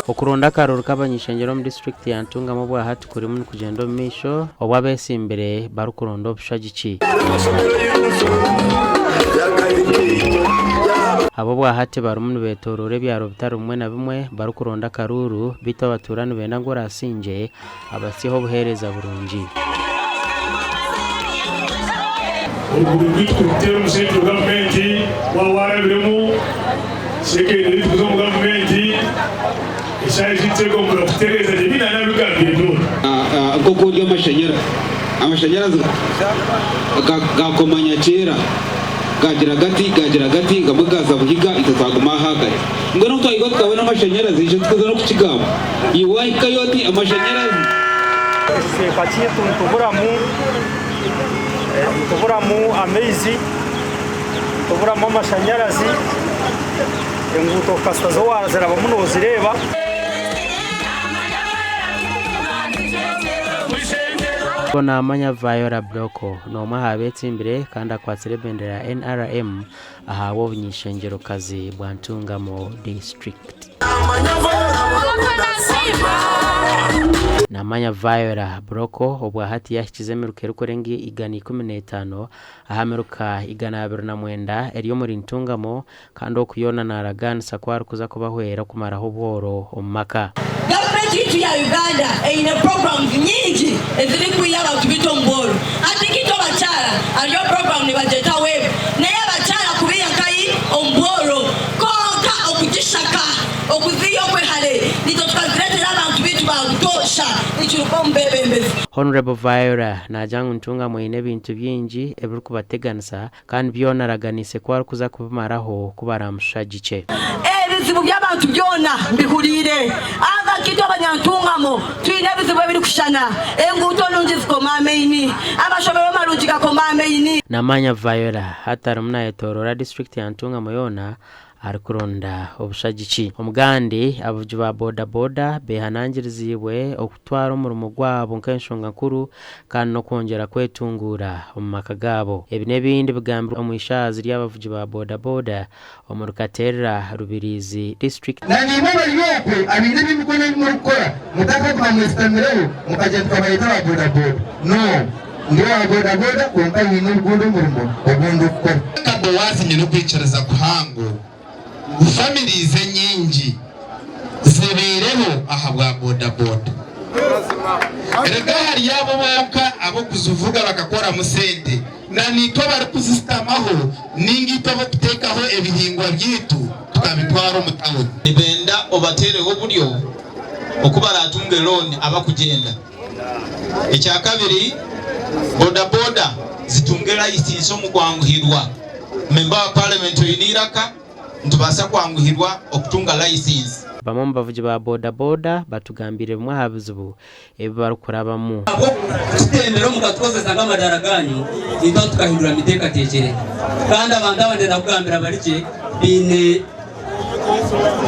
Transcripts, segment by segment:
okuronda karuru kabanyishengero mu district ya Ntungamo bwa hati kuri mu kugenda mu misho obwabese imbere barukuronda obushagici abo bwa hati barumunu betorore byaro bitarumwe na bimwe barukuronda karuru bito baturana benda ngo rasinje abasiho buhereza burungi urubitero musentro gavumenti wawarabiremu sekere tuzo mu gavumenti ishayitego mu kutereza debina nabigambye koko ryo amashanyarazi gakomanya kera gagira gati gamugaza buhiga itazaguma hagari ngano twayigo twabona amashanyarazi je tukoza no kukigabo iwayi kayoti amashanyarazi se patie tuburamu amezi tuburamu amashanyarazi enguto kastazo warazera bamuno zireba kona amanya Viola Broko no mahabetse imbere kandi akwatsire bendera ya NRM ahawo bunyishengero kazi bwa Ntungamo district namanya Viola Broko obwa hati yashyize miruke rukorengi igani 15 ahameruka igana 29 eriyo muri Ntungamo kandi okuyona naraganisa kwari kuza kubahwera kumaraho bworo omaka Gavumenti ya Uganda ine programs nyingi eziri kuyaba tubito mboro atikito bachara aliyo program ni bajeta web naye bachara kubiya kai omboro konka okujishaka okuziyo kwe hale nito tukazirete abantu bitu bagutosha ikiruko mbebembe Honorable Viola najangu Ntungamo ine bintu byinji ebiri kubateganisa kandi byona raganise kwari kuza kubimaraho kubaramushagice ebizibu by'abantu byona mbihurire ava kitu abanyantungamo twine bizibu biri kushana enguto nungi zikoma maini abashobero marungi gakoma maini namanya Viola hatarumna yetorora district ya Ntungamo yona arikuronda obushagici omugandi abuju ba boda behanangiriziwe okutwara umurumo gwabo nkenshonga nkuru kandi no kongera kwetungura omumaka gabo ebi nebindi bigambira omwishazi ry'abavuji ba boda omurukaterera Rubirizi district nani mwe yokwe abinde bimukone murukora mutaka kwa mwestamiro mukagenda kabayita ba boda no ndio boda konka yino rugondo murumo ogondo ko kabo wazinye no kwicareza kuhango families nyingi zibereho aha bwa boda erega hari yabo boka abo kuzuvuga bakakora musente na nito bari kuzistamaho ningito batekaho ebihingwa byitu tukabitwara mu town ibenda obatereho buryo okubaratunge loan abakugenda icya kabiri boda zitungera isinso mu kwanguhirwa member wa parliament yiniraka ntubasa kwanguhirwa okutunga license bamwe bavuji ba boda batugambire mwe habuzubu ebibarukurabamu kitendero mukatkozesa ngamadara ganyu into tukahindura miteka tekere kandi abantu abandenda kugambira barike bine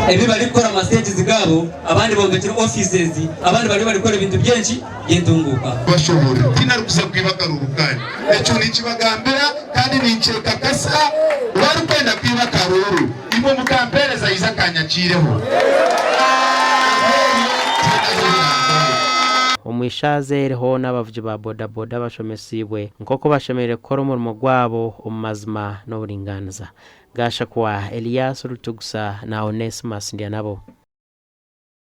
ebi bari gukora amastage zigabo abandi bombekira offices abandi bari gukora ibintu byinshi yentunguka bashobora tinarukuza kwibakarurukanye eco nikibagambira kandi ninceka kasa wari kwenda kwibakaruru imwe mukampereza izakanyacireho omwishaze ho n'abavuji ba boda bashomesibwe nkoko bashemere kora umurimo gwabo omazima no buringaniza gasha kwa Elias Rutugusa na Onesimus Ndianabo.